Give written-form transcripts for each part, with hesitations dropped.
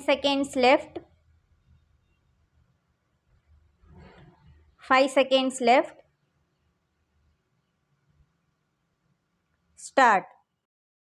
seconds left. 5 seconds left. Start.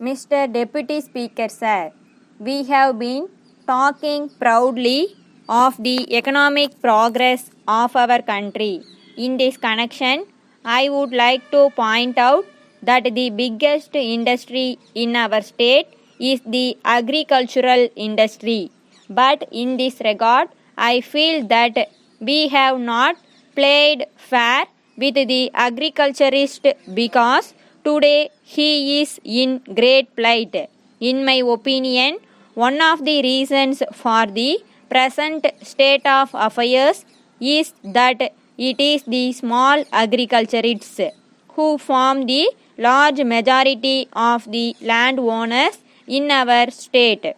Mr. Deputy Speaker Sir, we have been talking proudly of the economic progress of our country. In this connection, I would like to point out that the biggest industry in our state is the agricultural industry. But in this regard, I feel that we have not played fair with the agriculturist because today he is in great plight. In my opinion, one of the reasons for the present state of affairs is that it is the small agriculturists who form the large majority of the landowners in our state.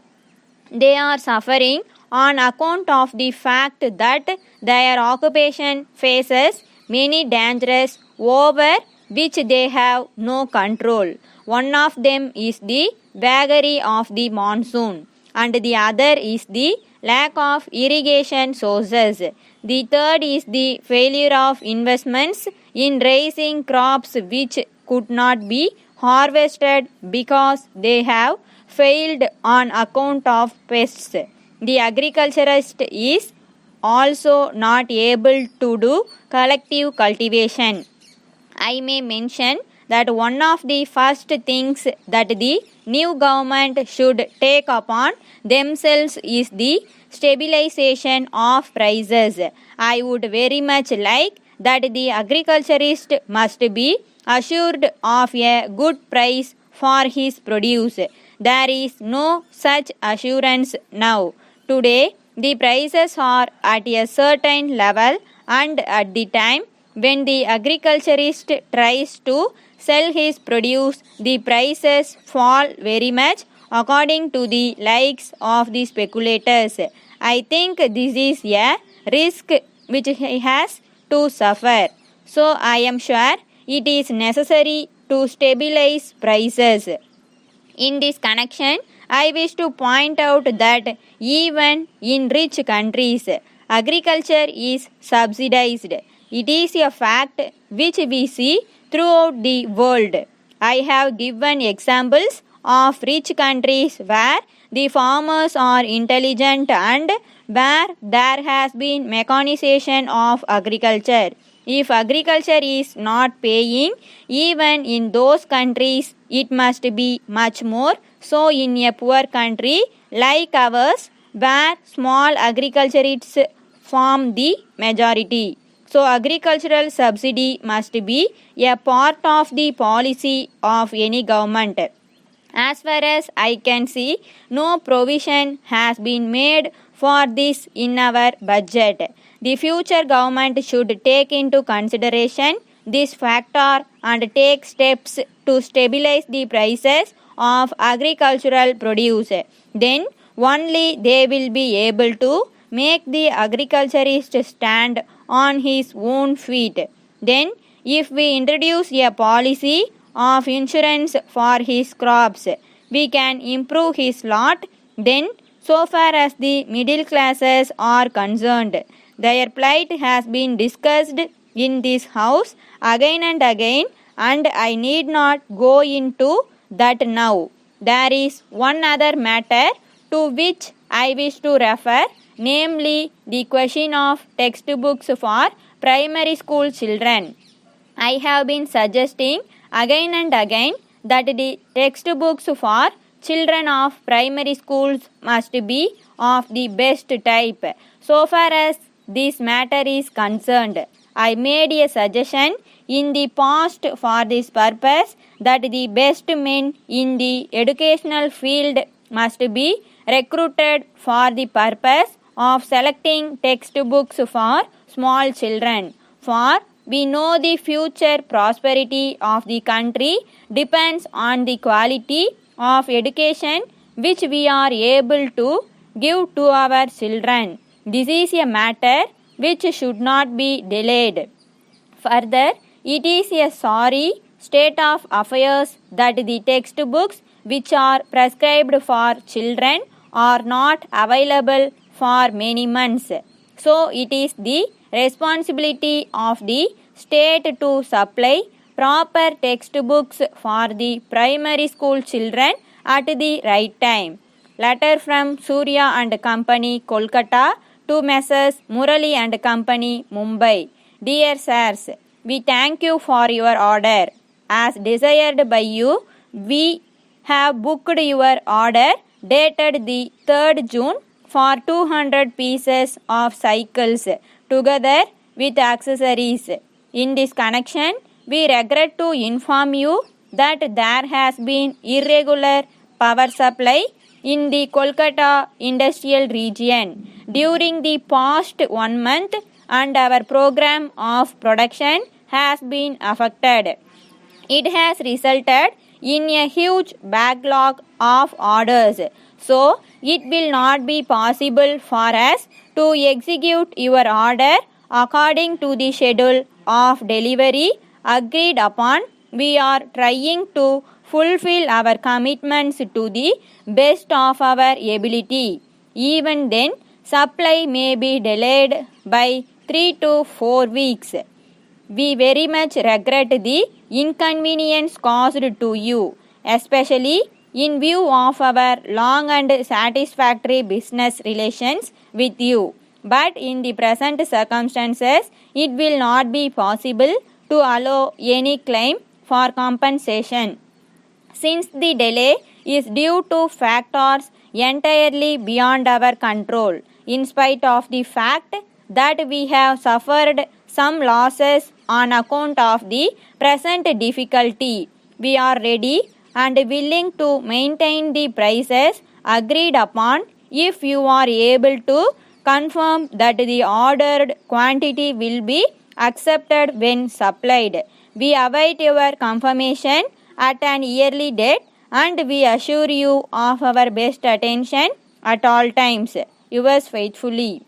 They are suffering on account of the fact that their occupation faces many dangers over which they have no control. One of them is the vagary of the monsoon, and the other is the lack of irrigation sources. The third is the failure of investments in raising crops which could not be harvested because they have failed on account of pests. The agriculturist is also not able to do collective cultivation. I may mention that one of the first things that the new government should take upon themselves is the stabilization of prices. I would very much like that the agriculturist must be assured of a good price for his produce. There is no such assurance now. Today, the prices are at a certain level, and at the time when the agriculturist tries to sell his produce, the prices fall very much according to the likes of the speculators. I think this is a risk which he has to suffer. So I am sure it is necessary to stabilize prices. In this connection, I wish to point out that even in rich countries, agriculture is subsidized. It is a fact which we see throughout the world. I have given examples of rich countries where the farmers are intelligent and where there has been mechanization of agriculture. If agriculture is not paying, even in those countries, it must be much more so in a poor country like ours, where small agriculturists form the majority. So agricultural subsidy must be a part of the policy of any government. As far as I can see, no provision has been made for this in our budget. The future government should take into consideration this factor and take steps to stabilize the prices of agricultural produce. Then only they will be able to make the agriculturist stand on his own feet. Then, if we introduce a policy of insurance for his crops, we can improve his lot. Then, so far as the middle classes are concerned, their plight has been discussed in this house again and again, and I need not go into that now. There is one other matter to which I wish to refer, namely the question of textbooks for primary school children. I have been suggesting again and again that the textbooks for children of primary schools must be of the best type. So far as this matter is concerned, I made a suggestion in the past for this purpose that the best men in the educational field must be recruited for the purpose of selecting textbooks for small children. For we know the future prosperity of the country depends on the quality of education which we are able to give to our children. This is a matter which should not be delayed. Further, it is a sorry state of affairs that the textbooks which are prescribed for children are not available for many months. So it is the responsibility of the state to supply proper textbooks for the primary school children at the right time. Letter from Surya and Company, Kolkata to Messrs. Murali and Company, Mumbai. Dear sirs, we thank you for your order. As desired by you, we have booked your order dated the 3rd June for 200 pieces of cycles together with accessories. In this connection, we regret to inform you that there has been irregular power supply in the Kolkata industrial region during the past 1 month and our program of production has been affected. It has resulted in a huge backlog of orders. So, it will not be possible for us to execute your order according to the schedule of delivery agreed upon. We are trying to fulfill our commitments to the best of our ability. Even then, supply may be delayed by 3 to 4 weeks. We very much regret the inconvenience caused to you, especially in view of our long and satisfactory business relations with you. But in the present circumstances, it will not be possible to allow any claim for compensation, since the delay is due to factors entirely beyond our control. In spite of the fact that we have suffered some losses on account of the present difficulty, we are ready and willing to maintain the prices agreed upon if you are able to confirm that the ordered quantity will be accepted when supplied. We await your confirmation at an early date and we assure you of our best attention at all times. Yours faithfully.